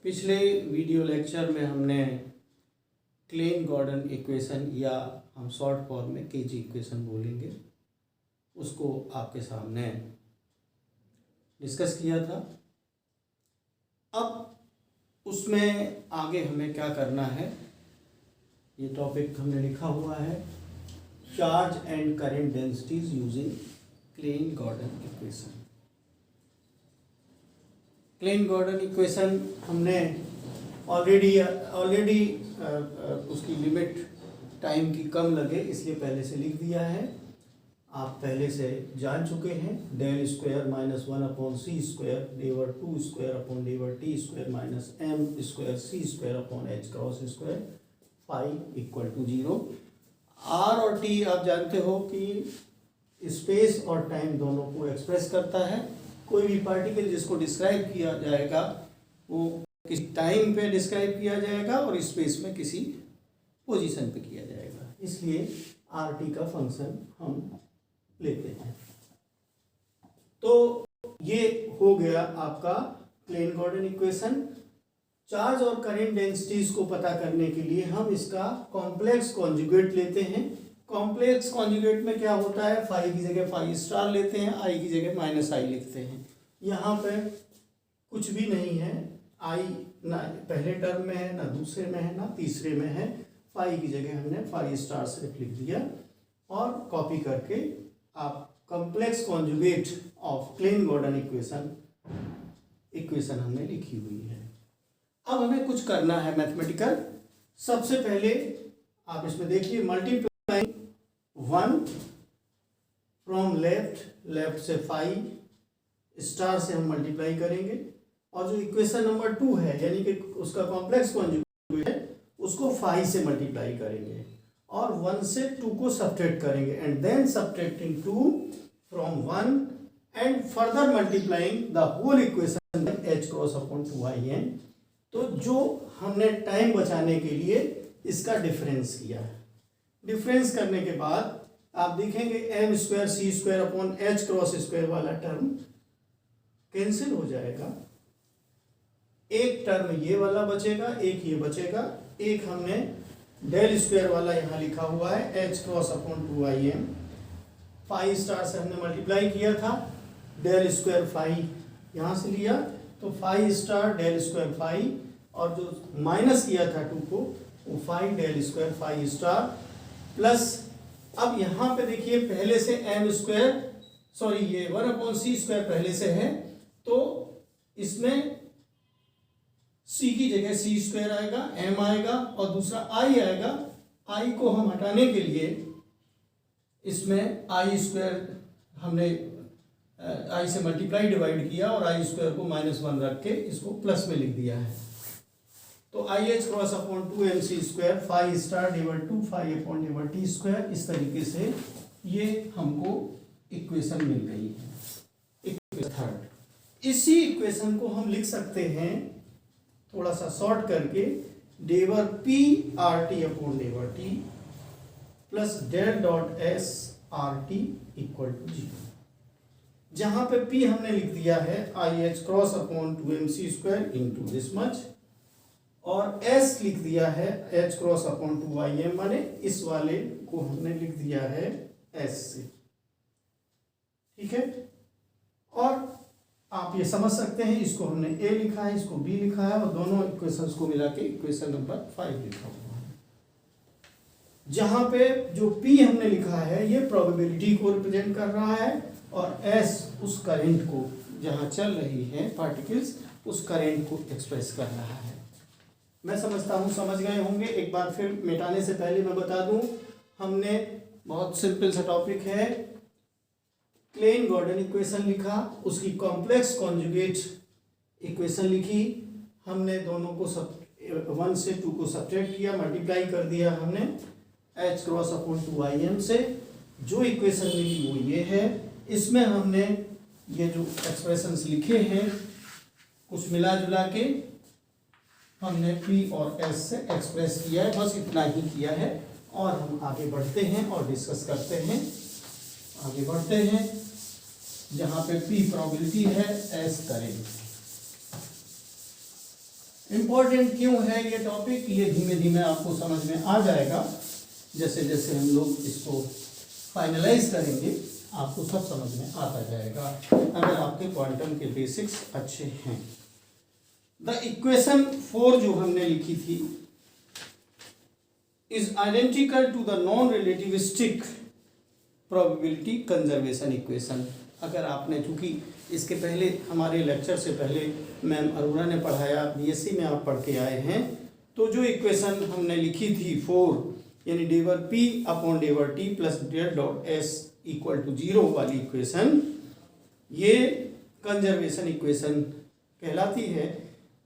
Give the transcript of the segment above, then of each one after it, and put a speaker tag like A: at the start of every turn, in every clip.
A: पिछले video lecture में हमने क्लेन गॉर्डन इक्वेशन या हम शॉर्ट फॉर्म में केजी इक्वेशन बोलेंगे, उसको आपके सामने डिस्कस किया था। अब उसमें आगे हमें क्या करना है, ये टॉपिक हमने लिखा हुआ है charge and current densities using Klein Gordon equation. Klein Gordon equation हमने ऑलरेडी उसकी लिमिट टाइम की कम लगे इसलिए पहले से लिख दिया है। आप पहले से जान चुके हैं del square minus 1/c square divide 2 square upon divide t square minus m square c square upon h cross square phi equal to 0। r और t आप जानते हो कि स्पेस और टाइम दोनों को एक्सप्रेस करता है। कोई भी पार्टिकल जिसको डिस्क्राइब किया जाएगा वो किसी टाइम पे डिस्क्राइब किया जाएगा और स्पेस में किसी पोजीशन पे किया जाएगा, इसलिए आर टी का फंक्शन हम लेते हैं। तो ये हो गया आपका क्लेन गॉर्डन इक्वेशन। चार्ज और करंट डेंसिटीज को पता करने के लिए हम इसका कॉम्प्लेक्स कॉन्जुगेट लेते हैं। कॉम्प्लेक्स कॉन्जुगेट में क्या होता है, फाई की जगह फाई स्टार लेते हैं, आई की जगह माइनस आई लिखते हैं। यहाँ पे कुछ भी नहीं है, आई ना पहले टर्म में है, ना दूसरे में है, ना तीसरे में है। फाई की जगह हमने फाई स्टार सिर्फ लिख दिया और कॉपी करके आप complex conjugate of Klein Gordon equation हमने लिखी हुई है। अब हमें कुछ करना है मैथमेटिकल। सबसे पहले आप इसमें देखिए मल्टीप्लाई 1 फ्रॉम लेफ्ट से फाई स्टार से हम मल्टीप्लाई करेंगे और जो इक्वेशन नंबर 2 है यानी कि उसका कॉम्प्लेक्स कॉन्जुगेट है उसको फाई से मल्टीप्लाई करेंगे और 1 से 2 को सब्ट्रैक्ट करेंगे and then subtracting 2 from 1 and further multiplying the whole equation h cross upon 2in। तो जो हमने टाइम बचाने के लिए इसका डिफरेंस किया है। डिफरेंस करने के बाद आप देखेंगे m square c square upon h cross square वाला टर्म कैंसिल हो जाएगा। एक टर्म ये वाला बचेगा, एक ये बचेगा। एक हमने डेल स्क्वायर वाला यहाँ लिखा हुआ है h cross upon 2im। Phi star से हमने मल्टीप्लाई किया था, डेल स्क्वायर फाई यहाँ से लिया तो phi star del square phi और जो माइनस किया था 2 को वो phi del square phi star plus. अब यहाँ पे देखिए पहले से m स्क्वायर ये 1/c स्क्वायर पहले से है तो इसमें c की जगह c स्क्वायर आएगा, m आएगा और दूसरा i आएगा। i को हम हटाने के लिए इसमें i स्क्वायर हमने i से मल्टीप्लाई डिवाइड किया और i स्क्वायर को -1 रख के इसको प्लस में लिख दिया है। तो IH cross upon 2mc square phi star divide 2 phi upon divide t square, इस तरीके से ये हमको इक्वेशन मिल गई है। इक्वेशन थर्ड, इसी इक्वेशन को हम लिख सकते हैं थोड़ा सा शॉर्ट करके डेवर p RT अपॉन डेवर t plus del dot s RT equal to 0। जहां पे p हमने लिख दिया है IH cross upon 2mc square into this much और s लिख दिया है h क्रॉस अपॉन 2im, माने इस वाले को हमने लिख दिया है s से। ठीक है, और आप ये समझ सकते हैं इसको हमने a लिखा है, इसको b लिखा है और दोनों इक्वेशंस को मिला के इक्वेशन नंबर 5 लिखा हुआ है। जहां पे जो p हमने लिखा है ये प्रोबेबिलिटी को रिप्रेजेंट कर रहा है और s उस करंट को जहां चल रही है पार्टिकल्स उस करंट को एक्सप्रेस कर रहा है। मैं समझता हूं समझ गए होंगे। एक बार फिर मिटाने से पहले मैं बता दूं, हमने बहुत सिंपल सा टॉपिक है क्लेन गॉर्डन इक्वेशन लिखा, उसकी कॉम्प्लेक्स कॉन्जुगेट इक्वेशन लिखी, हमने दोनों को 1 से 2 को सब्ट्रैक्ट किया, मल्टीप्लाई कर दिया हमने h क्रॉस अपॉन 2im से। जो इक्वेशन मिली वो ये है। इसमें हमने ये जो एक्सप्रेशंस लिखे हैं कुछ मिला जुला के हमने p और s से एक्सप्रेस किया है, बस इतना ही किया है। और हम आगे बढ़ते हैं और डिस्कस करते हैं। आगे बढ़ते हैं जहां पे p प्रोबेबिलिटी है, s करंट। इम्पोर्टेंट क्यों है ये टॉपिक, ये धीमे धीमे आपको समझ में आ जाएगा। जैसे जैसे हम लोग इसको फाइनलाइज करेंगे आपको सब समझ में आता जाएगा, अगर आपके क्वांटम के बेसिक्स अच्छे हैं। द इक्वेशन 4 जो हमने लिखी थी is identical to the non relativistic probability conservation equation. अगर आपने, चूंकि इसके पहले हमारे लेक्चर से पहले मैम अरोड़ा ने पढ़ाया, बीएससी में आप पढ़ के आए हैं, तो जो इक्वेशन हमने लिखी थी 4 यानी डेवर P अपॉन डेवर T plus del dot S equal to 0 वाली इक्वेशन, ये कंजर्वेशन इक्वेशन कहलाती है।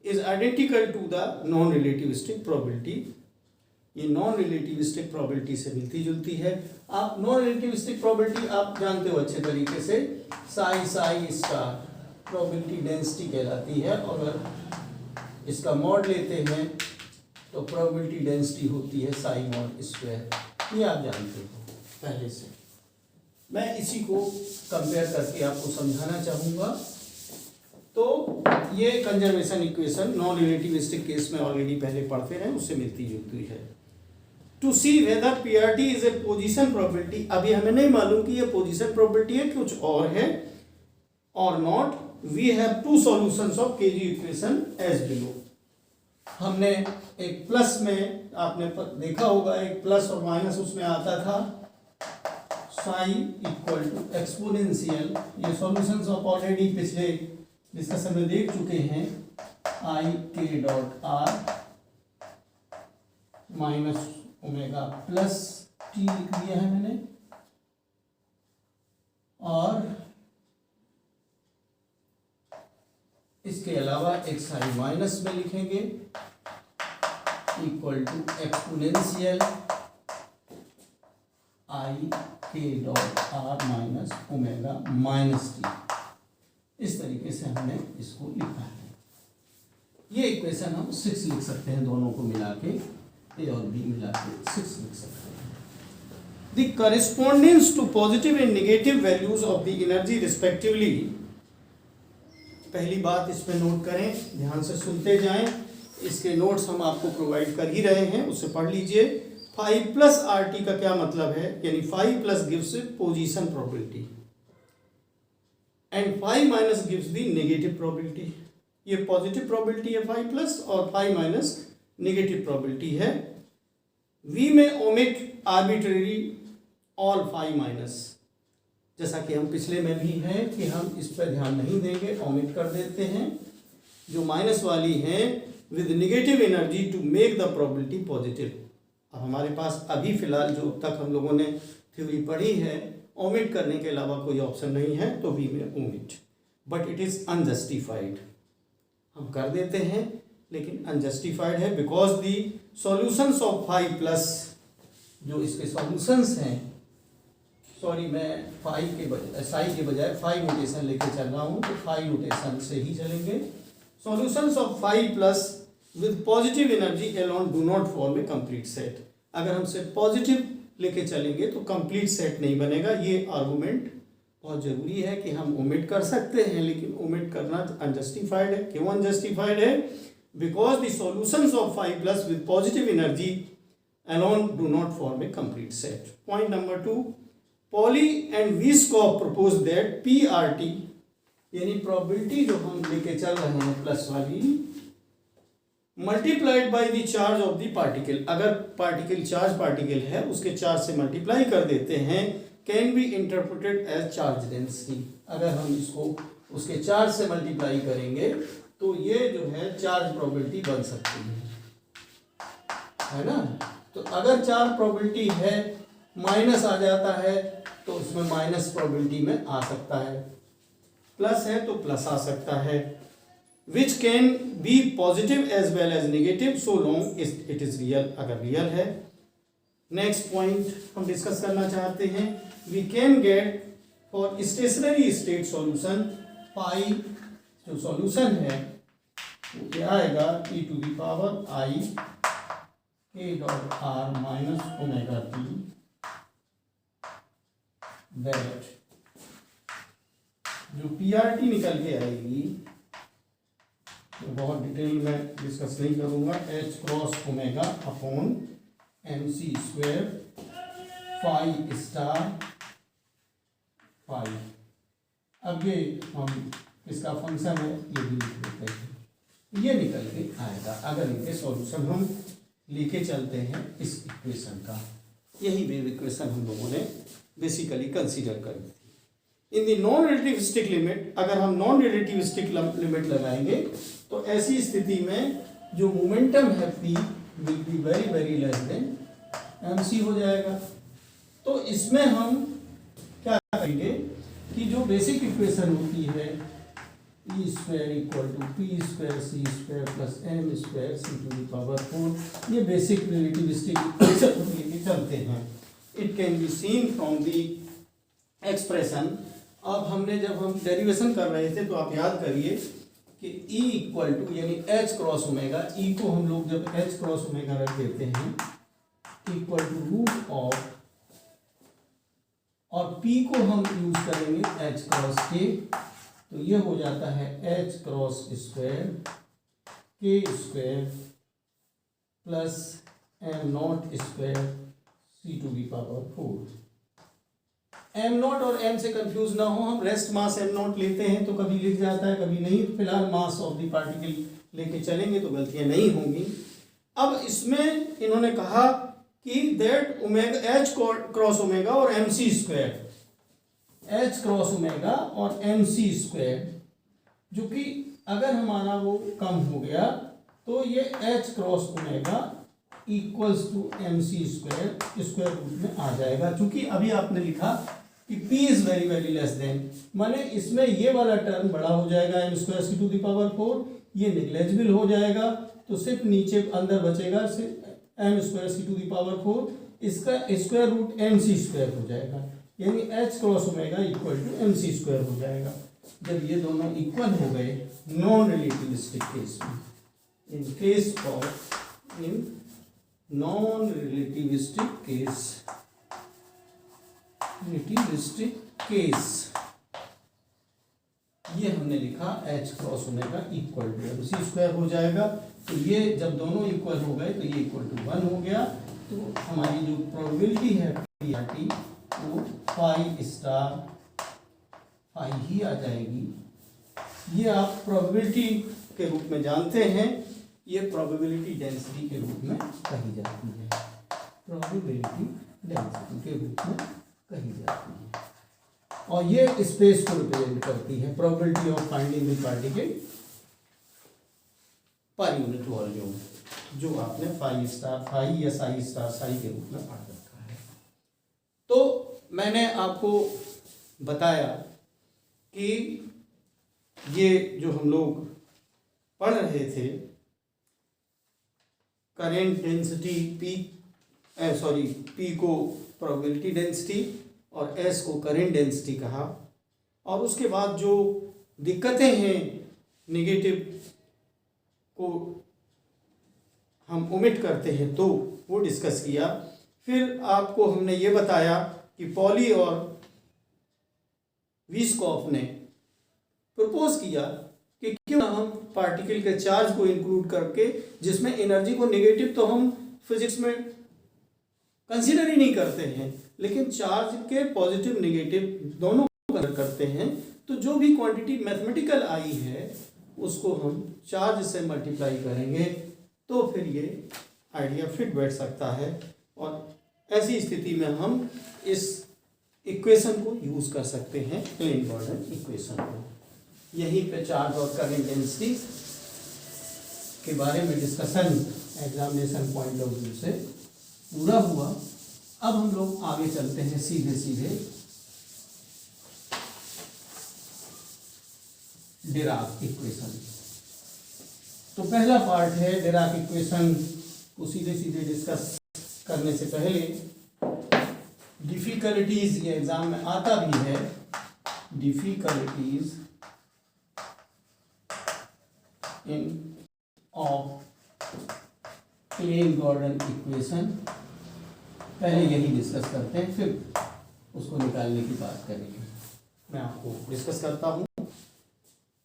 A: Is identical to the non relativistic probability, ये नॉन रिलेटिविस्टिक प्रोबेबिलिटी से मिलती जुलती है। आप नॉन रिलेटिविस्टिक प्रोबेबिलिटी आप जानते हो अच्छे तरीके से, साई स्टार प्रोबेबिलिटी डेंसिटी कहलाती है। अगर इसका मॉड लेते हैं तो प्रोबेबिलिटी डेंसिटी होती है साई मॉड स्क्वायर, ये आप जानते हो पहले से। मैं इसी को कंपेयर करके आपको समझाना चाहूँगा। तो ये conservation equation non relativistic case में ऑलरेडी पहले पढ़ते रहे, उससे मिलती जुलती है। To see whether PRT is a position probability, अभी हमें नहीं मालूम कि ये पोजीशन प्रोबेबिलिटी है कुछ और है और not, we have two solutions of KG equation as below. हमने एक प्लस में, आपने देखा होगा एक प्लस और माइनस उसमें आता था, साई इक्वल टू एक्सपोनेंशियल, ये सॉल्यूशंस ऑफ ऑलरेडी पिछले डिस्कशन में देख चुके हैं, आई k dot r minus omega plus T लिख दिया है मैंने, और इसके अलावा एक साइन माइनस में लिखेंगे equal to exponential I k dot r minus omega minus T. इस तरीके से हमने इसको लिखा है। ये इक्वेशन हम 6 लिख सकते हैं, दोनों को मिला के ए और बी मिला के 6 लिख सकते हैं। The correspondence to positive and negative values of the energy respectively, पहली बात इसमें नोट करें, ध्यान से सुनते जाएं, इसके नोट्स हम आपको प्रोवाइड कर ही रहे हैं, उससे पढ़ लीजिए। 5 प्लस आर टी का क्या मतलब है, यानी 5 plus gives position probability and 5 minus gives the negative probability. ये पॉजिटिव प्रोबेबिलिटी है 5 प्लस और 5 माइनस नेगेटिव प्रोबेबिलिटी है। वी में ओमिट आर्बिट्रेरी ऑल 5 माइनस, जैसा कि हम पिछले में भी हैं कि हम इस पर ध्यान नहीं देंगे, ओमिट कर देते हैं जो माइनस वाली हैं with negative energy to make the probability positive. अब हमारे पास अभी फिलहाल जो तक हम लोगों ने थ्योरी पढ़ी है, ओमिट करने के अलावा कोई ऑप्शन नहीं है, तो वी में omit, but it is unjustified. हम कर देते हैं लेकिन अनजस्टिफाइड है, because the solutions of 5 plus, जो इसके सॉल्यूशंस हैं, सॉरी मैं 5 के बजाय साई के बजाय 5 नोटेशन लेके चल रहा हूँ, तो 5 नोटेशन से ही चलेंगे। Solutions of 5 plus with positive energy alone do not form a complete set. अगर हम सिर्फ पॉजिटिव लेके चलेंगे तो कंप्लीट सेट नहीं बनेगा। ये आर्गूमेंट बहुत ज़रूरी है कि हम ओमिट कर सकते हैं, लेकिन ओमिट करना अनजस्टिफाइड है। क्यों अनजस्टिफाइड है? Because the solutions of 5 plus with positive energy alone do not form a complete set. Point number 2, Pauli and Weisskopf propose that PRT, यानी प्रोबेबिलिटी जो हम लेके चल रहे हैं प्लस वाली, multiplied by the charge of the particle, अगर particle charge particle है उसके चार्ज से मल्टीप्लाई कर देते हैं, can be interpreted as charge density. अगर हम इसको उसके चार्ज से मल्टीप्लाई करेंगे तो ये जो है चार्ज प्रोबेबिलिटी बन सकती है ना। तो अगर चार्ज प्रोबेबिलिटी है, माइनस आ जाता है तो उसमें माइनस प्रोबेबिलिटी में आ सकता है, प्लस है तो प्लस आ सकता है। Which can be positive as well as negative so long it is real, अगर रियल है। नेक्स्ट पॉइंट हम डिस्कस करना चाहते हैं, we can get for stationary state solution, psi जो सॉल्यूशन है वो क्या आएगा, e to the power i k dot r minus omega t, that जो पीआरटी निकल के आएगी तो बहुत डिटेल में डिस्कस नहीं करूँगा। H cross omega upon m c square phi star phi. अब ये हम इसका फंक्शन है, ये भी लिख देते हैं, ये निकल के आएगा अगर इनके सॉल्यूशन हम लेके चलते हैं इस इक्वेशन का। यही वेव इक्वेशन हम लोगों ने बेसिकली कंसीडर करी थी। In the non relativistic limit, अगर हम नॉन रिलेटिविस्टिक लिमिट लगाएंगे तो ऐसी स्थिति में जो मोमेंटम है p will be very very less than m c हो जाएगा। तो इसमें हम क्या करेंगे कि जो बेसिक इक्वेशन होती है E square equal to p square c square plus m square c to the power 4, ये बेसिक रिलेटिविस्टिक इक्वेशन लेके चलते हैं। It can be seen from the expression. अब हमने जब हम डेरिवेशन कर रहे थे तो आप याद करिए कि E इक्वल टू यानी H क्रॉस ओमेगा, E को हम लोग जब H क्रॉस ओमेगा रख देते हैं इक्वल टू रूट ऑफ, और P को हम यूज करेंगे H क्रॉस K, तो ये हो जाता है H cross square K square plus m nought square c to the power 4। M nought और एम से कंफ्यूज ना हो, हम रेस्ट मास एम नॉट लेते हैं तो कभी लिख जाता है कभी नहीं, फिलहाल मास ऑफ द पार्टिकल लेके चलेंगे तो गलतियां नहीं होंगी। अब इसमें इन्होंने कहा कि that omega h cross omega और m c square, h cross omega और एम सी स्क्वायर, जो कि अगर हमारा वो कम हो गया तो ये h cross omega equals to m c square square root में आ जाएगा। चूंकि अभी आपने लिखा कि P is very very less than, माने इसमें ये वाला टर्म बड़ा हो जाएगा m square c to the power 4, ये निग्लेजिबल हो जाएगा, तो सिर्फ नीचे अंदर बचेगा सिर्फ m square c to the power 4, इसका square root m c square हो जाएगा, यानी h cross omega equal to m c square हो जाएगा। जब ये दोनों इक्वल हो गए नॉन रिलेटिविस्टिक केस में, in case of in non relativistic case ये हमने लिखा h cross omega equal to m c square हो जाएगा। तो ये जब दोनों इक्वल हो गए तो ये इक्वल टू 1 हो गया, तो हमारी जो प्रोबेबिलिटी है पी वो फाई स्टार फाई ही आ जाएगी। ये आप प्रोबेबिलिटी के रूप में जानते हैं, ये प्रोबेबिलिटी डेंसिटी के रूप में कही जाती है, प्रोबेबिलिटी डेंसिटी के रूप में कही जाती है, और ये स्पेस को रिप्रेजेंट करती है, probability of finding the particle per unit volume, जो आपने फाई स्टार फाई या साई स्टार साई के रूप में पढ़ा रखा है। तो मैंने आपको बताया कि ये जो हम लोग पढ़ रहे थे करेंट डेंसिटी पी को प्रोबेबिलिटी डेंसिटी और एस को करेंट डेंसिटी कहा, और उसके बाद जो दिक्कतें हैं नेगेटिव को हम ओमिट करते हैं तो वो डिस्कस किया। फिर आपको हमने ये बताया कि पॉली और विस्कॉफ ने प्रपोज किया कि क्यों हम पार्टिकल के चार्ज को इंक्लूड करके, जिसमें एनर्जी को नेगेटिव तो हम फिजिक्स में कंसीडर ही नहीं करते हैं, लेकिन चार्ज के पॉजिटिव नेगेटिव दोनों करते हैं, तो जो भी क्वांटिटी मैथमेटिकल आई है उसको हम चार्ज से मल्टीप्लाई करेंगे तो फिर ये आइडिया फिट बैठ सकता है, और ऐसी स्थिति में हम इस इक्वेशन को यूज कर सकते हैं, क्लेन गॉर्डन इक्वेशन को। यहीं पे चार्ज और करंट डेंसिटी के बारे में discussion examination point of view से पूरा हुआ। अब हम लोग आगे चलते हैं सीधे सीधे डिराक इक्वेशन। तो पहला पार्ट है डिराक इक्वेशन को सीधे सीधे डिस्कस करने से पहले डिफिकल्टीज, ये एग्जाम में आता भी है, difficulties in of Klein Gordon equation, पहले यही डिस्कस करते हैं फिर उसको निकालने की बात करेंगे। मैं आपको डिस्कस करता हूं।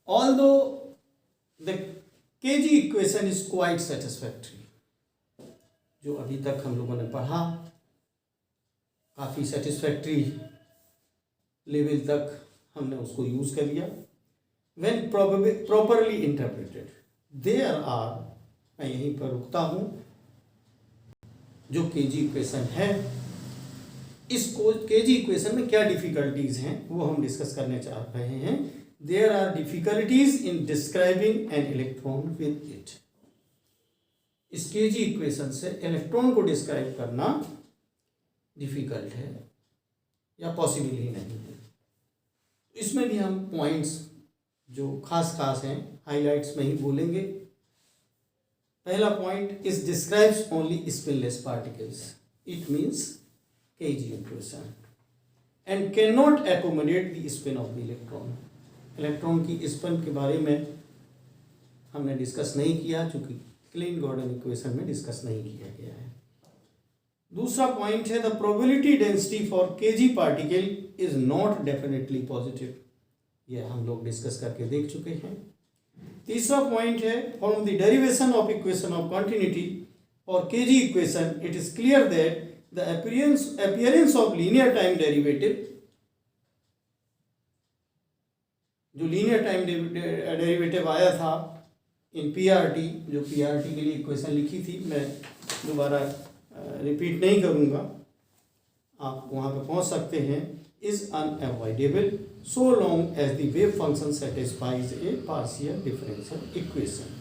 A: Although the equation is quite satisfactory. जो अभी तक हम लोगों ने पढ़ा काफ़ी सेटिस्फैक्ट्री लेवल तक हमने उसको यूज़ कर लिया। When properly interpreted there are, मैं यहीं पर रुकता हूँ, जो केजी इक्वेशन है, इस केजी इक्वेशन में क्या डिफिकल्टीज हैं वो हम डिस्कस करने चाह रहे हैं। There are difficulties in describing an electron with it. इस केजी इक्वेशन से इलेक्ट्रॉन को डिस्क्राइब करना डिफिकल्ट है या पॉसिबल ही नहीं है। इसमें भी हम पॉइंट्स जो खास हैं हाइलाइट्स में ही बोलेंगे। पहला point is describes only spinless particles, it means KG equation, and can not accommodate the spin of the electron. Electron की स्पिन के बारे में हमने डिस्कस नहीं किया, चूंकि क्लीन गॉर्डन इक्वेशन में डिस्कस नहीं किया गया है। दूसरा पॉइंट है the probability density for KG particle is not definitely positive. यह हम लोग डिस्कस करके देख चुके हैं। तीसरा पॉइंट है from the derivation of equation of continuity और KG equation it is clear that the appearance of linear time derivative, जो लीनियर टाइम डेरिवेटिव आया था इन पीआरटी, जो पीआरटी के लिए इक्वेशन लिखी थी, मैं दोबारा रिपीट नहीं करूँगा, आप वहाँ पे पहुँच सकते हैं, is unavoidable so long as the wave function satisfies a partial differential equation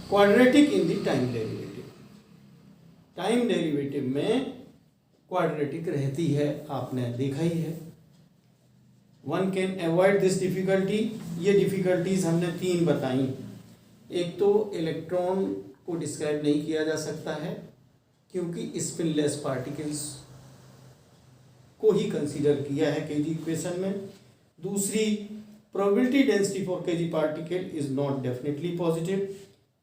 A: quadratic in the time derivative. Time derivative में क्वाड्रेटिक रहती है, आपने देखा ही है। One can avoid this difficulty. ये डिफिकल्टीज हमने 3 बताई। एक तो इलेक्ट्रॉन को डिस्क्राइब नहीं किया जा सकता है क्योंकि स्पिनलेस पार्टिकल्स को ही कंसीडर किया है केजी इक्वेशन में। दूसरी, probability density for KG particle is not definitely positive.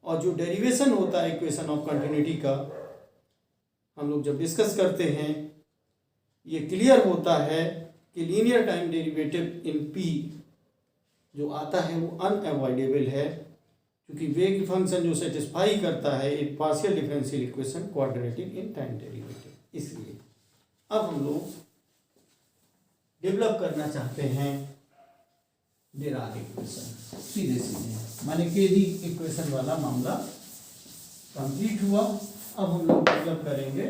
A: और जो डेरिवेशन होता है इक्वेशन ऑफ कंटिन्यूटी का, हम लोग जब डिस्कस करते हैं, ये क्लियर होता है कि linear time derivative in P जो आता है वो अनअवॉइडेबल है, क्योंकि वेव फंक्शन जो सेटिस्फाई करता है एक partial differential equation quadratic in time derivative. इसलिए अब हम लोग डेवलप करना चाहते हैं डिराक इक्वेशन। सीधे सीधे माने केजी इक्वेशन वाला मामला कंप्लीट हुआ। अब हम लोग डेवलप करेंगे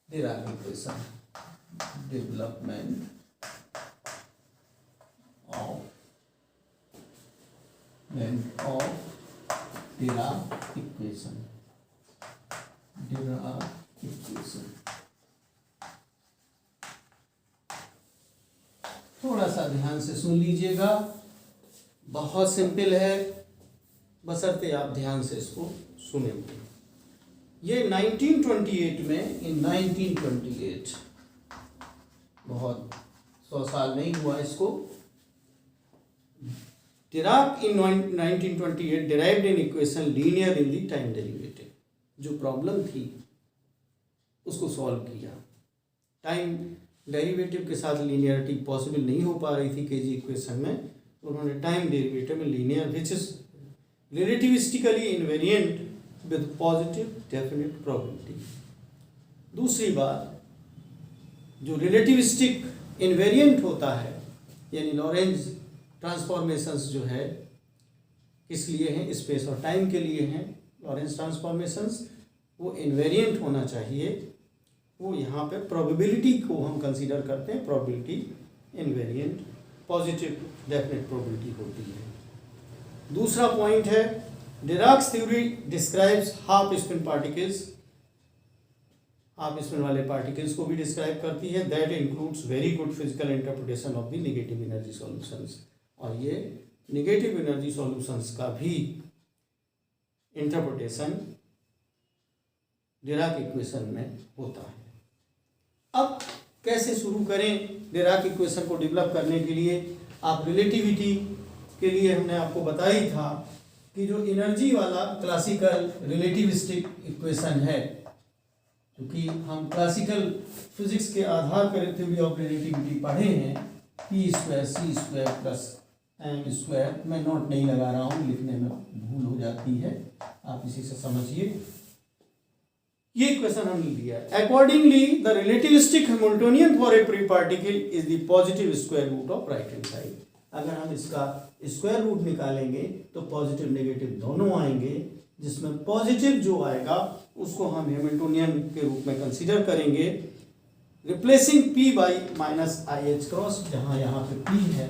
A: Dirac equation, development of Dirac equation. Dirac equation थोड़ा सा ध्यान से सुन लीजिएगा, बहुत सिंपल है, बशर्ते आप ध्यान से इसको सुनेंगे। ये 1928 में, इन 1928, बहुत 100 साल नहीं हुआ इसको, Dirac in 1928 derived an equation linear in the time derivative. जो प्रॉब्लम थी उसको सॉल्व किया। टाइम डेरिवेटिव के साथ लीनियरिटी पॉसिबल नहीं हो पा रही थी केजी इक्वेशन में, उन्होंने टाइम डेरिवेटिव में linear which is relativistically invariant with positive definite probability. दूसरी बात, जो रिलेटिविस्टिक इनवेरिएंट होता है, यानी लॉरेंज ट्रांसफॉर्मेशंस जो है किस लिए हैं, स्पेस और टाइम के लिए हैं लॉरेंज ट्रांसफॉर्मेशंस, वो इनवेरिएंट होना चाहिए। वो यहाँ पे प्रोबेबिलिटी को हम कंसीडर करते हैं, probability invariant positive definite probability होती है। दूसरा पॉइंट है Dirac's theory describes half spin particles. Half spin वाले पार्टिकल्स को भी डिस्क्राइब करती है। That includes very good physical interpretation of the negative energy solutions. और ये नेगेटिव एनर्जी सॉल्यूशंस का भी इंटरप्रिटेशन डिराक इक्वेशन में होता है। अब कैसे शुरू करें डिराक इक्वेशन को डेवलप करने के लिए? आप रिलेटिविटी के लिए हमने आपको बताई था कि जो एनर्जी वाला क्लासिकल रिलेटिविस्टिक इक्वेशन है, क्योंकि हम क्लासिकल फिजिक्स के आधार पर थ्योरी ऑफ रिलेटिविटी पढ़े हैं, p² c² plus m square, मैं नोट नहीं लगा रहा हूँ, लिखने में भूल हो जाती है, आप इसी से समझिए। ये इक्वेशन हमने लिया है। Accordingly the relativistic Hamiltonian for a free particle is the positive square root of right hand side. अगर हम इसका स्क्वायर रूट निकालेंगे तो पॉजिटिव नेगेटिव दोनों आएंगे, जिसमें पॉजिटिव जो आएगा उसको हम हैमिल्टोनियन के रूप में कंसीडर करेंगे, replacing p by minus i h cross, जहाँ यहाँ पे p है,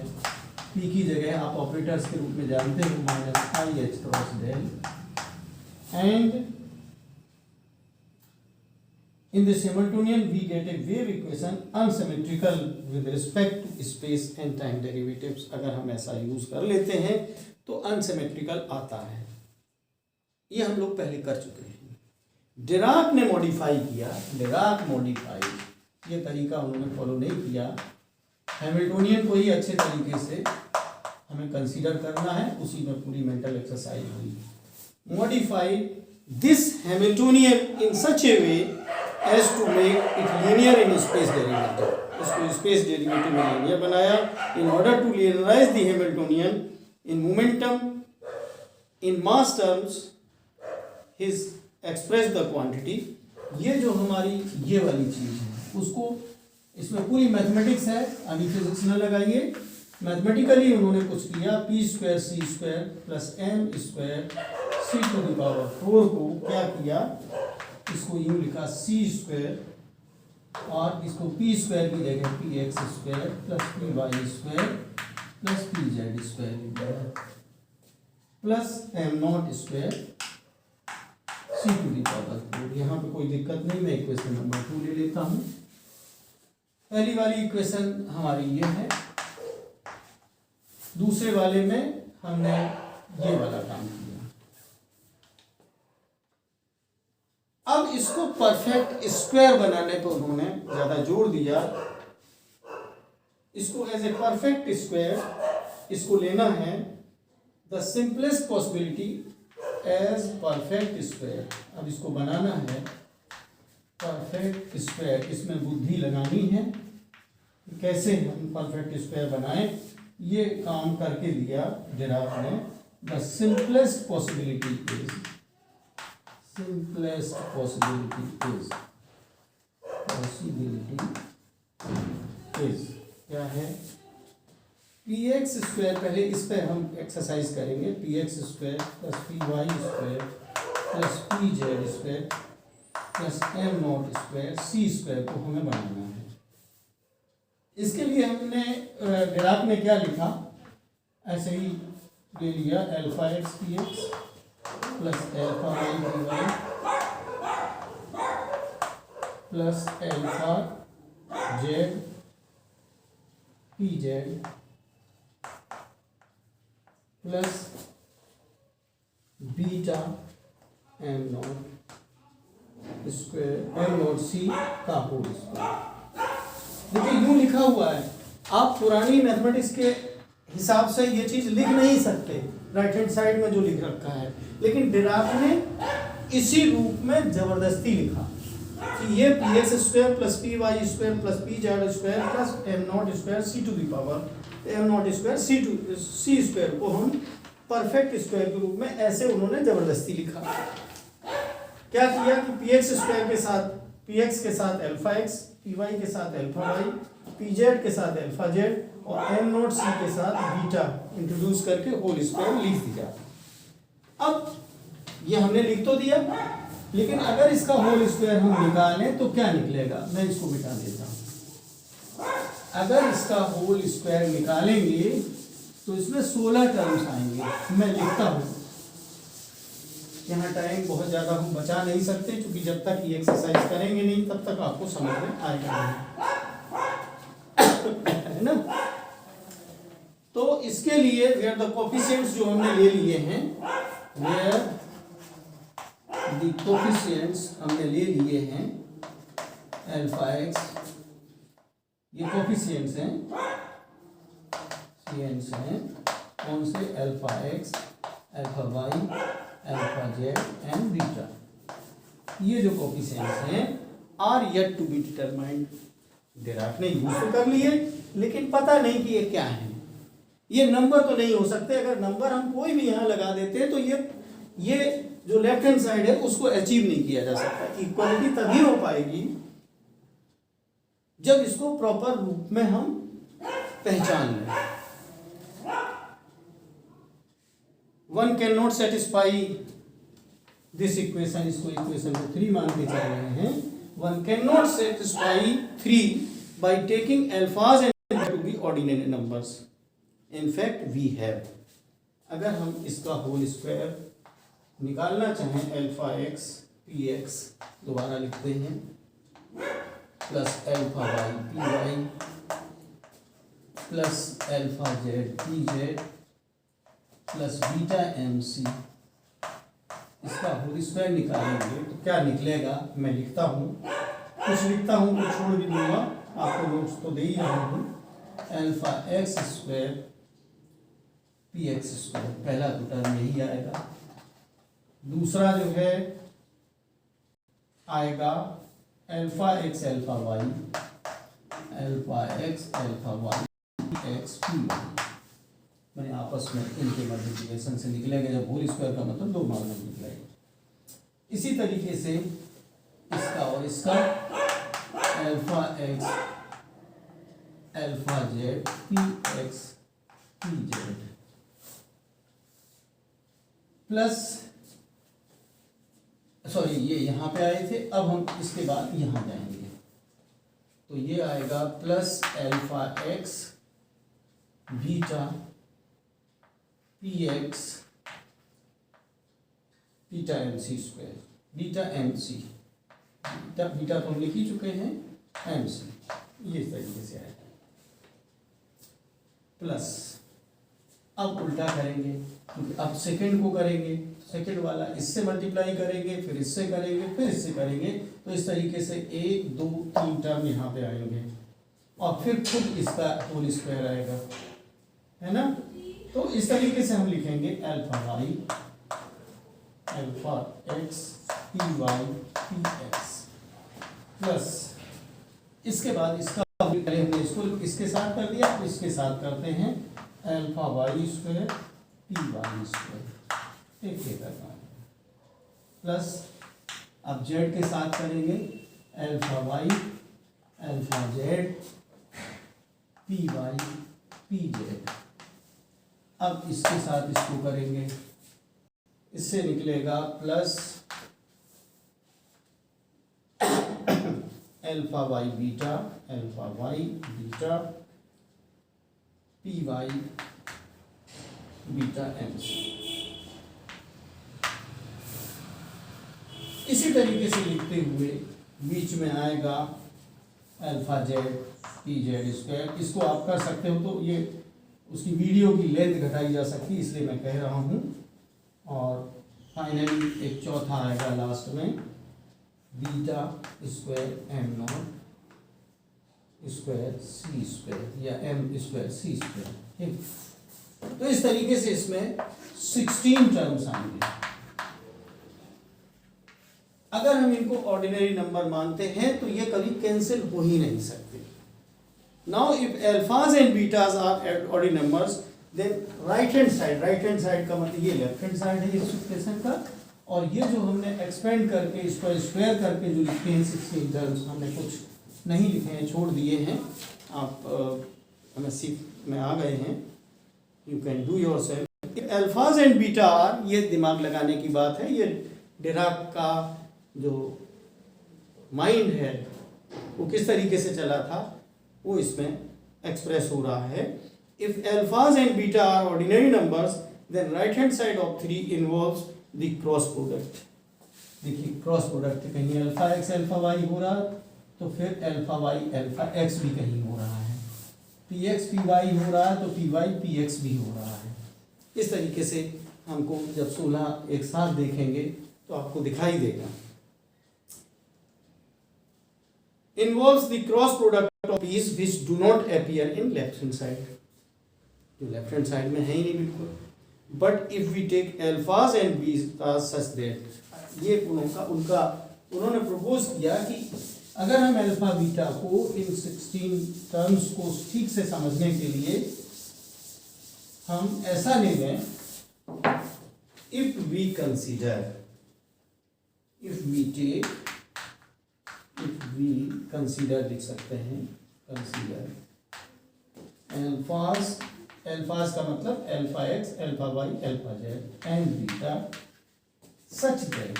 A: p की जगह आप ऑपरेटर्स के रूप में जानते हो minus i h cross del, and in this Hamiltonian we get a wave equation unsymmetrical with respect to space and time derivatives। अगर हम ऐसा यूज कर लेते हैं तो अनसिमेट्रिकल आता है, ये हम लोग पहले कर चुके हैं। डिराक ने मॉडिफाई किया, डिराक मॉडिफाई, ये तरीका उन्होंने फॉलो नहीं किया। हैमिल्टोनियन को ही अच्छे तरीके से हमें कंसीडर करना है, उसी में पूरी मेंटल एक्सरसाइज हुई। Modify this Hamiltonian in such A way as to make it linear in space derivative। इसको स्पेस डेरिवेटिव में लीनियर बनाया। in order to linearize the Hamiltonian in momentum in mass terms his express the quantity। ये जो हमारी ये वाली चीज है उसको, इसमें पूरी मैथमेटिक्स है, अभी फिजिक्स न लगाइए, मैथमेटिकली उन्होंने कुछ किया, p square c square plus m square c to the power 4 को क्या किया, इसको यूं लिखा सी स्क्वायर और इसको पी स्क्वायर की जगह p x square plus p y square plus p z square plus m nought square c to the power 4। यहाँ पे कोई दिक्कत नहीं, मैं इक्वेशन नंबर 2 ले लेता हूँ। पहली वाली इक्वेशन हमारी ये है, दूसरे वाले में हमने ये वाला काम किया। अब इसको परफेक्ट स्क्वायर बनाने पर उन्होंने ज्यादा जोर दिया। इसको एज ए परफेक्ट स्क्वायर इसको लेना है, the simplest possibility as perfect square. अब इसको बनाना है परफेक्ट स्क्वायर, इसमें बुद्धि लगानी है, कैसे हम परफेक्ट स्क्वायर बनाएं, ये काम करके दिया डिराक ने। The simplest possibility is, simplest possibility is क्या है, पी एक्स स्क्वायर, पहले इस पे हम एक्सरसाइज करेंगे, p x square plus p y square plus p z square plus m nought square c square को हमें बनाना है। इसके लिए हमने डिराक ने क्या लिखा, ऐसे ही ले लिया, alpha x p x plus alpha y p y plus alpha z p z plus beta m nought square m not c का होल स्क्वायर। देखिए यूं लिखा हुआ है, आप पुरानी मैथमेटिक्स के हिसाब से ये चीज लिख नहीं सकते, राइट हैंड साइड में जो लिख रखा है, लेकिन डिराक ने इसी रूप में जबरदस्ती लिखा कि ये p x square plus p y square plus p z square plus m nought square c to the power m nought square c square को हम परफेक्ट स्क्वायर के रूप में ऐसे उन्होंने जबरदस्ती लिखा। क्या किया कि पी एक्स स्क्वायर के साथ पी एक्स के साथ अल्फा एक्स, पी वाई के साथ अल्फा वाई, पी जेड के साथ अल्फा जेड और एम नॉट सी के साथ बीटा इंट्रोड्यूस करके होल स्क्वायर लिख दिया। अब ये हमने लिख तो दिया, लेकिन अगर इसका होल स्क्वायर हम निकालें तो क्या निकलेगा, मैं इसको मिटा देता हूँ। अगर इसका होल स्क्वायर निकालेंगे तो इसमें 16 टर्म्स आएंगे। मैं लिखता हूँ, यहाँ टाइम बहुत ज़्यादा हम बचा नहीं सकते, क्योंकि जब तक ये एक्सरसाइज करेंगे नहीं तब तक आपको समझ में आएगा नहीं, है ना। तो इसके लिए वेयर द कोफिशिएंट्स जो हमने ले लिए हैं, वेयर द कोफिशिएंट्स हमने ले लिए हैं अल्फा एक्स, ये कोफिशिएंट्स हैं, सीएंट्स हैं, कौन से, alpha x, alpha y, alpha z and beta. ये जो कोफिशिएंट्स हैं are yet to be determined. Dirac ने यूज तो कर लिए, लेकिन पता नहीं कि ये क्या है। ये नंबर तो नहीं हो सकते। अगर नंबर हम कोई भी यहाँ लगा देते हैं तो ये जो लेफ्ट हैंड साइड है उसको अचीव नहीं किया जा सकता। इक्वालिटी तभी हो पाएगी जब इसको प्रॉपर रूप में हम पहचान लें। One can not satisfy this equation, इसको इक्वेशन को 3 मान के चल रहे हैं। One can not satisfy 3 by taking alphas and to be ordinary numbers. In fact we have, अगर हम इसका होल स्क्वायर निकालना चाहें अल्फा एक्स पी एक्स, दोबारा लिखते हैं, plus alpha y p y plus alpha z p z plus beta m c, इसका whole square निकालेंगे तो क्या निकलेगा, मैं लिखता हूँ, कुछ लिखता हूँ कुछ छोड़ भी दूंगा, आपको नोट्स तो दे ही रहा हूँ। Alpha x square p x square, पहला तो टर्म यही आएगा। दूसरा जो है आएगा alpha x alpha y, alpha x alpha y x p y, मैंने आपस में इनके मल्टीप्लिकेशन से निकलेगा। जब होल स्क्वायर का मतलब 2 बार मल्टीप्लाई। इसी तरीके से इसका और इसका alpha x alpha z P x P z plus, sorry ये यहाँ पे आए थे, अब हम इसके बाद यहाँ जाएंगे तो ये आएगा plus alpha x beta p x beta m c square, beta m c, beta तो हम लिख ही चुके हैं, एम सी, ये इस तरीके से आएगा। प्लस अब उल्टा करेंगे, क्योंकि अब सेकंड को करेंगे, सेकंड वाला इससे मल्टीप्लाई करेंगे, फिर इससे करेंगे, फिर इससे करेंगे, तो इस तरीके से 1 2 3 टर्म यहाँ पे आएंगे और फिर खुद इसका होल स्क्वायर आएगा, है ना। तो इस तरीके से हम लिखेंगे alpha y alpha x p y p x plus, इसके बाद इसका हमने इसको इसके साथ कर दिया, तो इसके साथ करते हैं alpha y square p y square, एक ही करना है, प्लस अब जेड के साथ करेंगे alpha y alpha z p y p z. अब इसके साथ इसको करेंगे, इससे निकलेगा plus alpha y beta alpha y beta p y beta m c. इसी तरीके से लिखते हुए बीच में आएगा alpha z p z square. इसको आप कर सकते हो, तो ये उसकी वीडियो की लेंथ घटाई जा सकती है, इसलिए मैं कह रहा हूँ। और फाइनली एक चौथा आएगा लास्ट में, beta square m nought square c square या एम स्क्वायर सी स्क्वायर, ठीक। तो इस तरीके से इसमें 16 टर्म्स आएंगे। अगर हम इनको ऑर्डिनरी नंबर मानते हैं तो ये कभी कैंसिल हो ही नहीं सकते। Now if alphas and betas are ordinary numbers, then right hand side का मतलब ये लेफ्ट हैंड साइड है इस इक्वेशन का, और ये जो हमने एक्सपेंड करके इसको स्क्वायर करके जो लिखते हैं 16 टर्म्स, हमने कुछ नहीं लिखे हैं, छोड़ दिए हैं। आप सीख में आ गए हैं, you can do your self. अल्फाज एंड बीटा आर, ये दिमाग लगाने की बात है, ये डिराक का जो माइंड है वो किस तरीके से चला था वो इसमें एक्सप्रेस हो रहा है। If alphas and beta are ordinary numbers then right hand side of 3 involves the cross product. देखिए क्रॉस प्रोडक्ट, कहीं अल्फा एक्स अल्फा वाई हो रहा तो फिर अल्फा वाई अल्फा एक्स भी कहीं हो रहा है, पी एक्स पी वाई हो रहा है तो पी वाई पी एक्स भी हो रहा है। इस तरीके से हमको जब 16 एक साथ देखेंगे तो आपको दिखाई देगा। Involves the cross product of p's which do not appear in left hand side, जो लेफ्ट हैंड साइड में है ही नहीं बिल्कुल। बट इफ वी टेक अल्फाज एंड बीटास सच दैट, ये उन्होंने प्रपोज किया कि अगर हम अल्फा बीटा को इन 16 टर्म्स को ठीक से समझने के लिए हम ऐसा ले लें, इफ वी कंसीडर लिख सकते हैं, कंसीडर अल्फाज का मतलब alpha x, alpha y, alpha z and beta such that,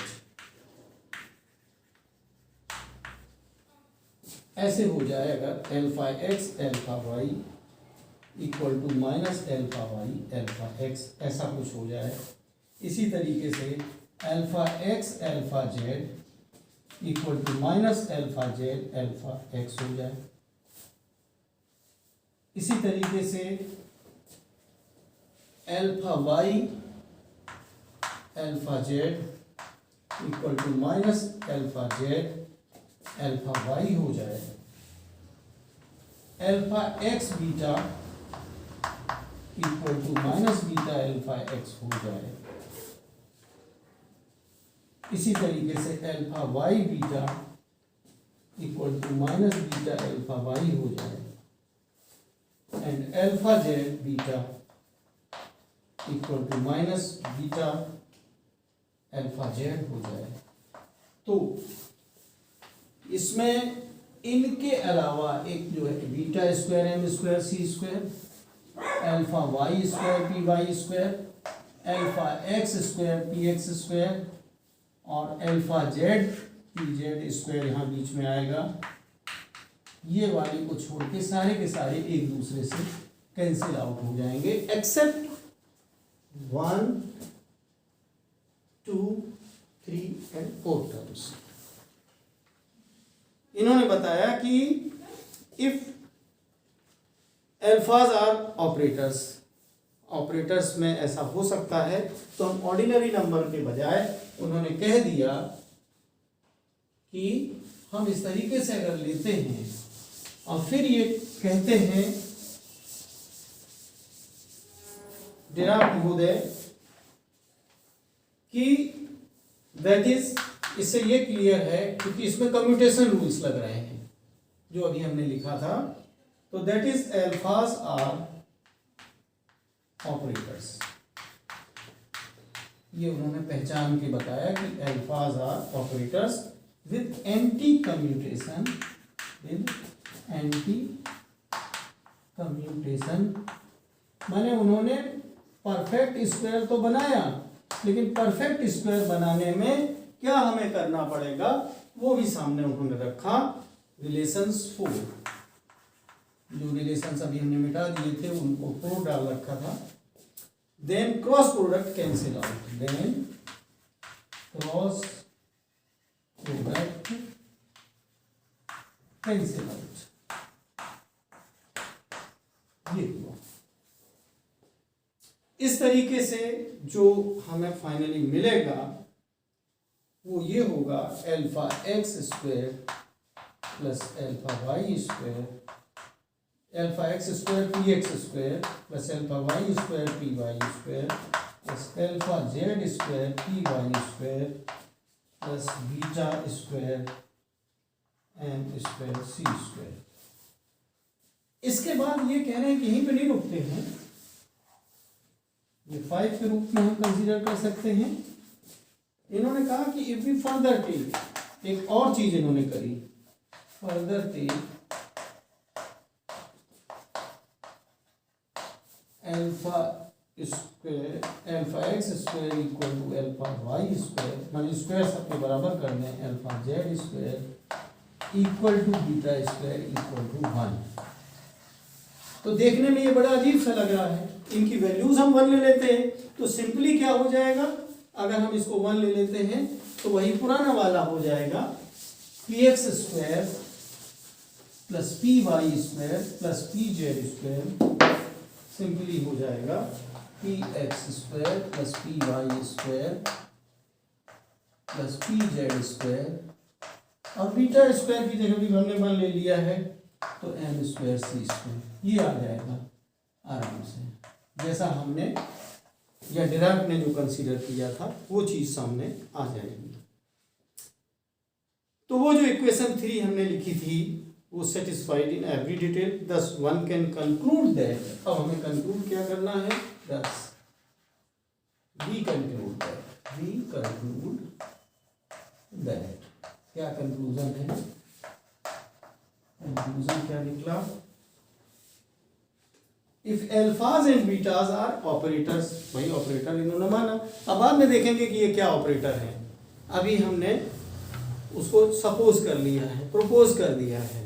A: ऐसे हो जाएगा alpha x alpha y equal to minus alpha y alpha x, ऐसा कुछ हो जाए। इसी तरीके से alpha x alpha z equal to minus alpha z alpha x हो जाए। इसी तरीके से alpha y alpha z equal to minus alpha z alpha y हो जाए। Alpha x beta equal to minus beta alpha x हो जाए। इसी तरीके से alpha y beta equal to minus beta alpha y हो जाए and alpha z beta equal to minus beta alpha z हो जाए। तो इसमें इनके अलावा एक जो है beta square m square c square, alpha y square p y square, alpha x square p x square और alpha z p z square यहाँ बीच में आएगा। ये वाले को छोड़ के सारे के सारे एक दूसरे से कैंसिल आउट हो जाएंगे एक्सेप्ट 1, 2, 3 एंड 4 टर्म्स। इन्होंने बताया कि इफ अल्फाज आर ऑपरेटर्स में ऐसा हो सकता है, तो हम ऑर्डिनरी नंबर के बजाय उन्होंने कह दिया कि हम इस तरीके से अगर लेते हैं और फिर ये कहते हैं डिराक महोदय कि दैट इज, इससे ये क्लियर है क्योंकि इसमें कम्यूटेशन रूल्स लग रहे हैं जो अभी हमने लिखा था। तो that is alphas are operators, ये उन्होंने पहचान के बताया कि alphas are operators with anti commutation, माने उन्होंने परफेक्ट स्क्वायर तो बनाया, लेकिन परफेक्ट स्क्वायर बनाने में क्या हमें करना पड़ेगा वो भी सामने उन्होंने रखा। रिलेशंस 4, जो रिलेशंस अभी हमने मिटा दिए थे उनको 4 डाल रखा था। Then cross product cancel out, then cross product cancel out, ये हुआ। इस तरीके से जो हमें फाइनली मिलेगा वो ये होगा alpha x square plus alpha y square, alpha x square p x square plus alpha y square p y square plus alpha z square p y square plus beta square m square c square. इसके बाद ये कह रहे हैं कि यहीं पे नहीं रुकते हैं, ये 5 के रूप में हम कंसीडर कर सकते हैं। इन्होंने कहा कि इफ वी फर्दर टेक, एक और चीज इन्होंने करी, further take alpha square, alpha x square equal to alpha y square, मान स्क्वायर सबके बराबर कर दें, alpha z square equal to beta square equal to 1। तो देखने में ये बड़ा अजीब सा लग रहा है। इनकी वैल्यूज हम 1 ले लेते हैं तो सिंपली क्या हो जाएगा, अगर हम इसको 1 ले लेते हैं तो वही पुराना वाला हो जाएगा, p x square plus p y square plus p z square, simply हो जाएगा p x square plus p y square plus p z square और बीटा स्क्वायर की जगह भी हमने 1 ले लिया है तो एम स्क्वायर सी स्क्वायर, ये आ जाएगा आराम से, जैसा हमने या डिराक ने जो कंसीडर किया था वो चीज सामने आ जाएगी। तो वो जो इक्वेशन 3 हमने लिखी थी वो satisfied in every detail, thus one can conclude that। अब हमें कंक्लूड क्या करना है thus we conclude that क्या कंक्लूजन है, कंक्लूजन क्या निकला, if alphas and betas are operators, भाई ऑपरेटर इन्होंने माना। अब बाद में देखेंगे कि ये क्या ऑपरेटर है, अभी हमने उसको सपोज कर लिया है, प्रपोज कर दिया है।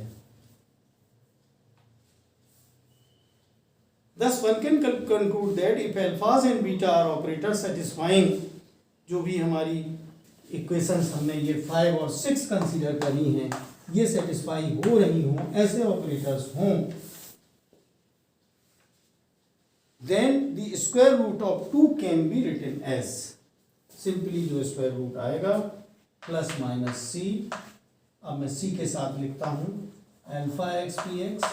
A: Thus one can conclude that if alphas and beta are operators satisfying, जो भी हमारी इक्वेशंस हमने ये 5 और 6 कंसीडर करी हैं, ये सेटिस्फाई हो रही हों, ऐसे ऑपरेटर्स हों, then the square root of 2 can be written as, simply जो स्क्वायर रूट आएगा प्लस माइनस सी, अब मैं सी के साथ लिखता हूँ अल्फा एक्स पी एक्स,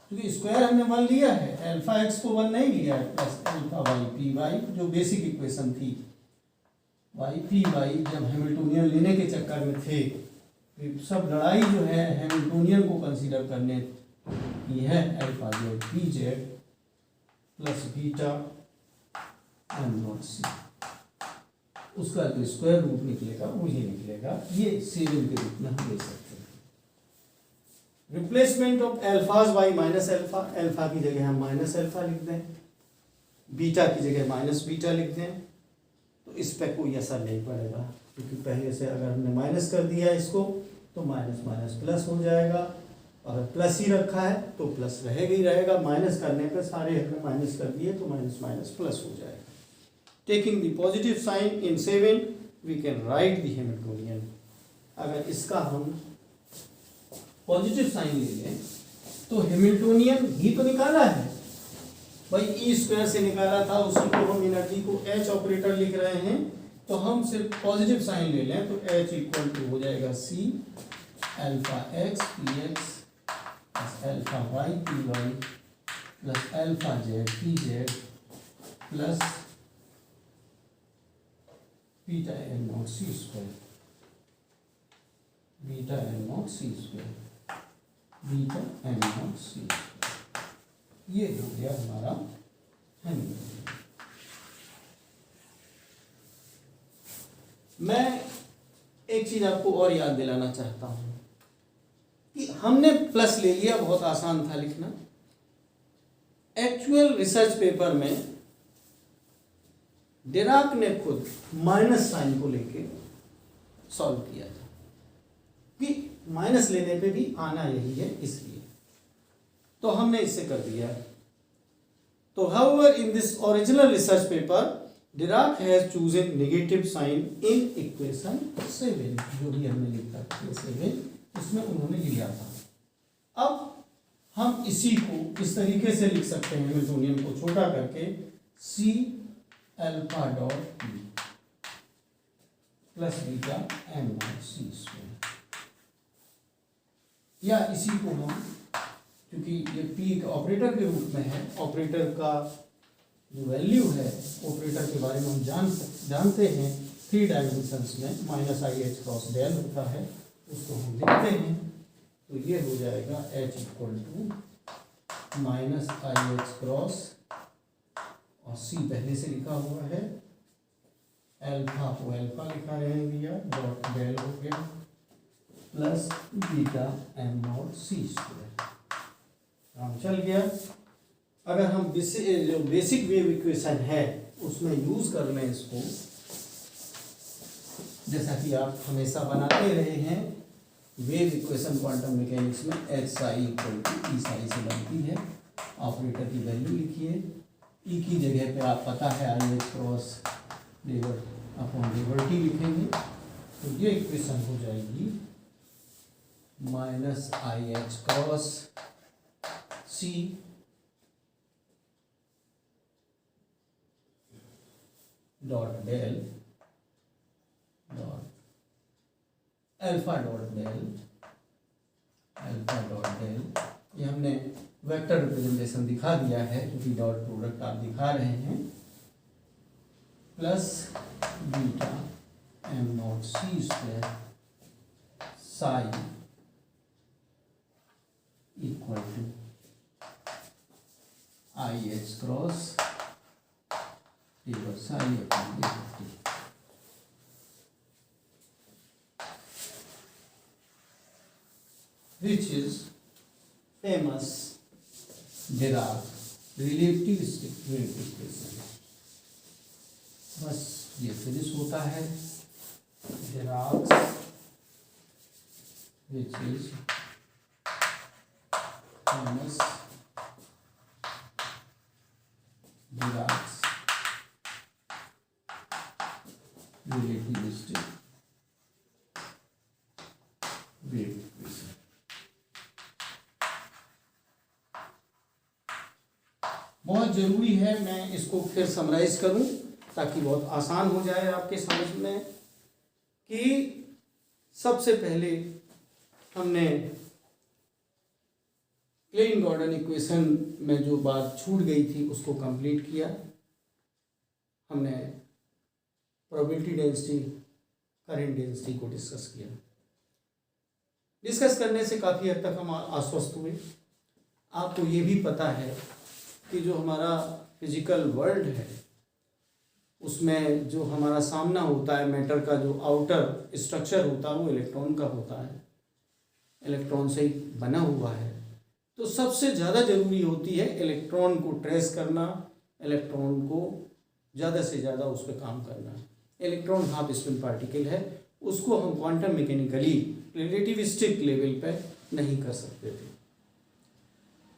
A: क्योंकि स्क्वायर हमने 1 लिया है, अल्फा एक्स को 1 नहीं लिया है, plus alpha y p y जो बेसिक इक्वेशन थी, वाई पी वाई जब हैमिल्टोनियन लेने के चक्कर में थे, सब लड़ाई जो है हैमिल्टोनियन को कंसीडर करने की है, alpha z p z plus beta m not c, उसका जो स्क्वायर रूट निकलेगा वो ये निकलेगा, ये 7 के रूप में हम ले सकते हैं। रिप्लेसमेंट ऑफ अल्फाज बाई माइनस अल्फा, अल्फा की जगह हम माइनस अल्फा लिख दें, बीटा की जगह माइनस बीटा लिख दें, तो इस पर कोई असर नहीं पड़ेगा, क्योंकि पहले से अगर हमने माइनस कर दिया इसको तो माइनस माइनस प्लस हो जाएगा, अगर प्लस ही रखा है तो प्लस रहेगा ही रहेगा, माइनस करने पर सारे हमने माइनस कर दिए तो माइनस माइनस प्लस हो जाएगा। Taking the positive sign in 7 we can write the Hamiltonian, अगर इसका हम पॉजिटिव साइन ले लें तो हैमिल्टोनियन ही तो निकाला है भाई, ई स्क्वायर से निकाला था, उसी को हम एनर्जी को एच ऑपरेटर लिख रहे हैं, तो हम सिर्फ पॉजिटिव साइन ले लें तो एच इक्वल टू हो जाएगा c alpha x p x plus alpha y p y plus alpha z p z plus beta n nought c square, beta n nought c square, beta n nought c, ये हो गया हमारा Hamiltonian. मैं एक चीज आपको और याद दिलाना चाहता हूं कि हमने प्लस ले लिया, बहुत आसान था लिखना, एक्चुअल रिसर्च पेपर में डिराक ने खुद माइनस साइन को लेके सॉल्व किया था कि माइनस लेने पे भी आना यही है, इसलिए तो हमने इससे कर दिया है। तो however in this original research paper Dirac has chosen negative sign in equation 7, जो भी हमने लिखा था 7, इसमें उन्होंने लिया था। अब हम इसी को इस तरीके से लिख सकते हैं, हैमिल्टोनियन को छोटा करके c alpha dot p plus beta m not c square, या इसी को हम, क्योंकि ये पी एक ऑपरेटर के रूप में है, ऑपरेटर का जो वैल्यू है ऑपरेटर के बारे में हम जानते हैं 3 डायमेंशंस में, minus i h cross del होता है, उसको हम लिखते हैं, तो ये हो जाएगा h equal to minus i h cross, और सी पहले से लिखा हुआ है, अल्फा को अल्फा लिखा रहेंगे या डॉट डेल हो गया plus beta m not c square, काम चल गया। अगर हम जो बेसिक वेव इक्वेशन है उसमें यूज कर लें इसको, जैसा कि आप हमेशा बनाते रहे हैं, वेव इक्वेशन क्वांटम मैकेनिक्स में H psi equal to E Sai से बनती है, ऑपरेटर की वैल्यू लिखिए, ई की जगह पे आप पता है आई एच क्रॉस डेवर अपॉन डेवर टी लिखेंगे, तो ये इक्वेशन हो जाएगी minus i h cross c dot del dot alpha dot del ये हमने वेक्टर रिप्रेजेंटेशन दिखा दिया है, क्योंकि डॉट प्रोडक्ट आप दिखा रहे हैं, plus beta m not c square psi equal to i h cross
B: over psi upon a of t. Which is
A: famous
B: Dirac relativistic wave equation. बस ये फिनिश होता है. Dirac which is famous Dirac's relativistic wave equation.
A: बहुत जरूरी है मैं इसको फिर समराइज करूं ताकि बहुत आसान हो जाए आपके समझ में कि सबसे पहले हमने क्लेन गॉर्डन इक्वेशन में जो बात छूट गई थी उसको कंप्लीट किया. हमने प्रोबेबिलिटी डेंसिटी, करंट डेंसिटी को डिस्कस किया. डिस्कस करने से काफ़ी हद तक हम आश्वस्त हुए. आपको ये भी पता है कि जो हमारा फिजिकल वर्ल्ड है उसमें जो हमारा सामना होता है, मैटर का जो आउटर स्ट्रक्चर होता है वो इलेक्ट्रॉन का होता है, इलेक्ट्रॉन से ही बना हुआ है. तो सबसे ज़्यादा ज़रूरी होती है इलेक्ट्रॉन को ट्रेस करना, इलेक्ट्रॉन को ज़्यादा से ज़्यादा उस पर काम करना. इलेक्ट्रॉन हाफ स्पिन पार्टिकल है, उसको हम क्वांटम मैकेनिकली रिलेटिविस्टिक लेवल पे नहीं कर सकते थे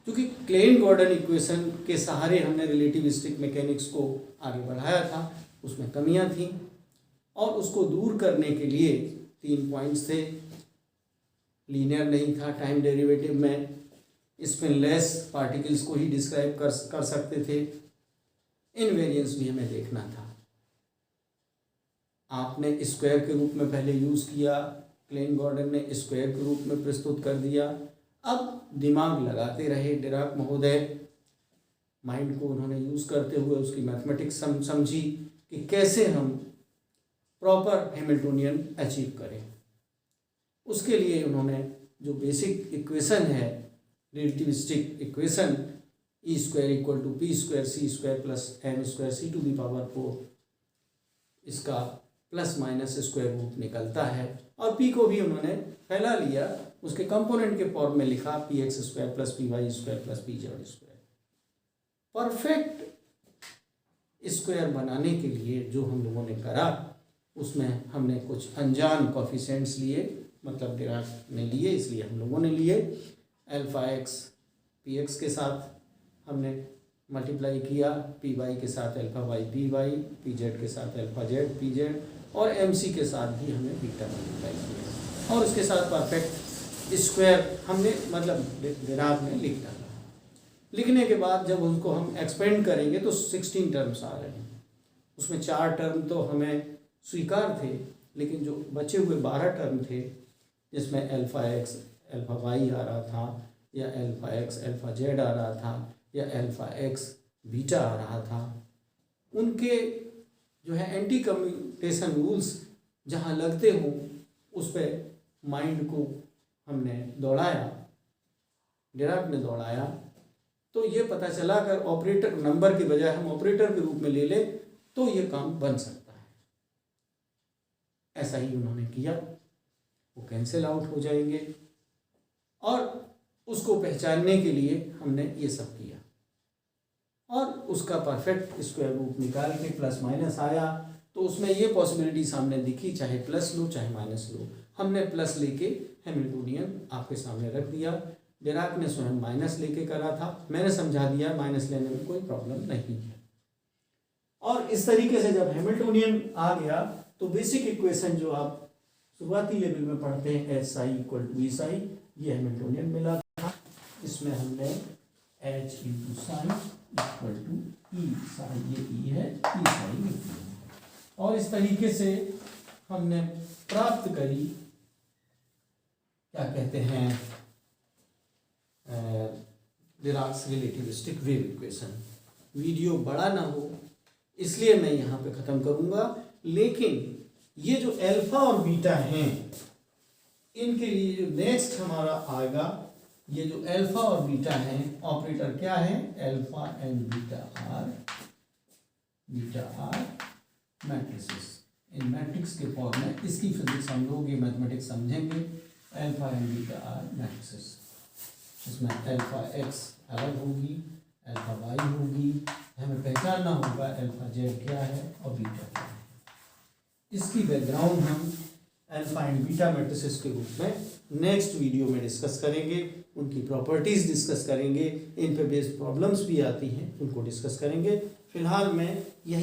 A: क्योंकि क्लेन गॉर्डन इक्वेशन के सहारे हमने रिलेटिविस्टिक मैकेनिक्स को आगे बढ़ाया था. उसमें कमियां थीं और उसको दूर करने के लिए 3 पॉइंट्स थे. लीनियर नहीं था, टाइम डेरिवेटिव में स्पिनलेस पार्टिकल्स को ही डिस्क्राइब कर सकते थे. इनवेरियंस भी हमें देखना था. आपने स्क्वायर के रूप में पहले यूज़ किया, क्लेन गॉर्डन ने स्क्वायर के रूप में प्रस्तुत कर दिया. अब दिमाग लगाते रहे डिराक महोदय, माइंड को उन्होंने यूज़ करते हुए उसकी मैथमेटिक्स समझी कि कैसे हम प्रॉपर हैमिल्टोनियन अचीव करें. उसके लिए उन्होंने जो बेसिक इक्वेशन है relativistic equation e square equal to p square c square plus m square c to the power 4, इसका प्लस माइनस स्क्वायर रूट निकलता है. और पी को भी उन्होंने फैला लिया, उसके कंपोनेंट के फॉर्म में लिखा p x square plus p y square plus p z square. Perfect square बनाने के लिए जो हम लोगों ने करा उसमें हमने कुछ अनजान कॉफिशेंट्स लिए, मतलब डिराक ने लिए, इसलिए हम लोगों ने लिए. अल्फा एक्स पी एक्स के साथ हमने मल्टीप्लाई किया, पी वाई के साथ alpha y p y, p z के साथ अल्फा जेड पी जेड, और एम सी के साथ भी हमने बीटा मल्टीप्लाई किया और उसके साथ परफेक्ट स्क्वायर हमने मतलब डिराक ने लिख डाला. लिखने के बाद जब उनको हम एक्सपेंड करेंगे तो 16 टर्म्स आ रहे हैं. उसमें 4 टर्म तो हमें स्वीकार थे, लेकिन जो बचे हुए 12 टर्म थे जिसमें अल्फा एक्स अल्फा वाई आ रहा था, या अल्फा एक्स अल्फा जेड आ रहा था, या अल्फा एक्स बीटा आ रहा था, उनके जो है एंटी कम्यूटेशन रूल्स जहाँ लगते हों उस पर माइंड को हमने दौड़ाया, डिराक ने दौड़ाया, तो ये पता चला अगर ऑपरेटर नंबर के बजाय हम ऑपरेटर के रूप में ले ले तो ये काम बन सकता है. ऐसा ही उन्होंने किया, वो कैंसिल आउट हो जाएंगे और उसको पहचानने के लिए हमने ये सब किया और उसका परफेक्ट स्क्वायर रूट निकाल के प्लस माइनस आया. तो उसमें ये पॉसिबिलिटी सामने दिखी, चाहे प्लस लो चाहे माइनस लो. हमने प्लस लेके हैमिल्टोनियन आपके सामने रख दिया. डिराक ने स्वयं माइनस लेके करा था, मैंने समझा दिया माइनस लेने में कोई प्रॉब्लम नहीं है. और इस तरीके से जब हैमिल्टोनियन आ गया तो बेसिक इक्वेशन जो आप शुरुआती लेवल में पढ़ते हैं h psi equal to E psi, ये हैमिल्टोनियन मिला था. इसमें हमने h into psi equal to E psi, ये ई है, ई साई लिख दिया और इस तरीके से हमने प्राप्त करी क्या कहते हैं डिराक्स रिलेटिविस्टिक वेव इक्वेशन. वीडियो बड़ा ना हो इसलिए मैं यहाँ पे ख़त्म करूँगा, लेकिन ये जो अल्फा और बीटा हैं इनके लिए जो नेक्स्ट हमारा आएगा, ये जो अल्फा और बीटा हैं ऑपरेटर क्या है, alpha and beta are
B: beta are matrices. इन मैट्रिक्स के फॉर्म में इसकी फिजिक्स हम लोग ये मैथमेटिक्स समझेंगे। Alpha and beta are matrices, इसमें अल्फा एक्स अलग होगी, अल्फा वाई होगी, हमें पहचानना होगा अल्फा जेड क्या है और बीटा क्या है। इसकी बैकग्राउंड हम
A: अल्फा एंड बीटा मैट्रिसेस के रूप में नेक्स्ट वीडियो में डिस्कस करेंगे, उनकी प्रॉपर्टीज डिस्कस करेंगे, इन पे बेस्ड प्रॉब्लम्स भी आती हैं उनको डिस्कस करेंगे। फिलहाल मैं यही